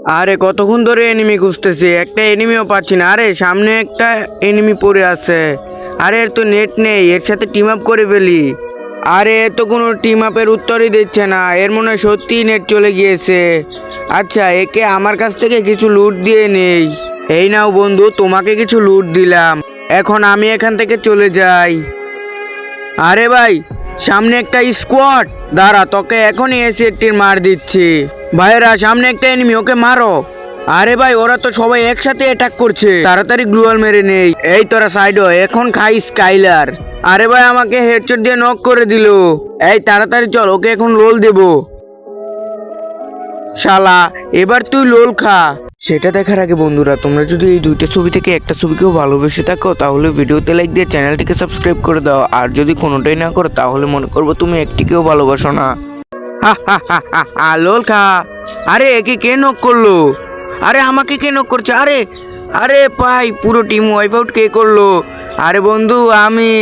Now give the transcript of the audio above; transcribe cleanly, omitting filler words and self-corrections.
আরে কতক্ষণ ধরে এনিমি খুঁজতেছি, একটা এনিমিও পাচ্ছি না। আরে সামনে একটা এনিমি পড়ে আছে। আরে এর তো নেট নেই, এর সাথে টিম আপ করে ফেলি। আরে এ তো কোনো টিম আপের উত্তরই দিচ্ছে না, এর মনে হয় সত্যিই নেট চলে গিয়েছে। আচ্ছা, একে আমার কাছ থেকে কিছু লুট দিয়ে নেই। এই নাও বন্ধু, তোমাকে কিছু লুট দিলাম। এখন আমি এখান থেকে চলে যাই। আরে ভাই, সামনে একটা স্কোয়াড, দাঁড়া তোকে এখনই এসিটির মার দিচ্ছি। ভাইরা সামনে একটা এনিমি, ওকে মারো। আরে ভাই, ওরা তো সবাই একসাথে অ্যাটাক করছে, তাড়াতাড়ি গ্লুয়াল মেরে নেই। এই তোরা সাইড হ, এখন খাই স্কাইলার। আরে ভাই, আমাকে হেডশট দিয়ে নক করে দিল। এই তাড়াতাড়ি চল, ওকে এখন লোল দেবো। শালা, এবার তুই লোল খা। সেটা দেখার আগে বন্ধুরা, তোমরা যদি এই দুইটা ছবি থেকে একটা ছবিকেও ভালোবেসে থাকো তাহলে ভিডিওতে লাইক দিয়ে চ্যানেলটিকে সাবস্ক্রাইব করে দাও। আর যদি কোনোটাই না করো তাহলে মনে করবো তুমি একটিকেও ভালোবাসো না। হা হা হা হা হা, লোল খা। আরে একে কে নক করলো? আরে আমাকে কে নক করছে? আরে আরে ভাই, পুরো টিম ওয়াইপ আউট কে করলো? আরে বন্ধু, আমি।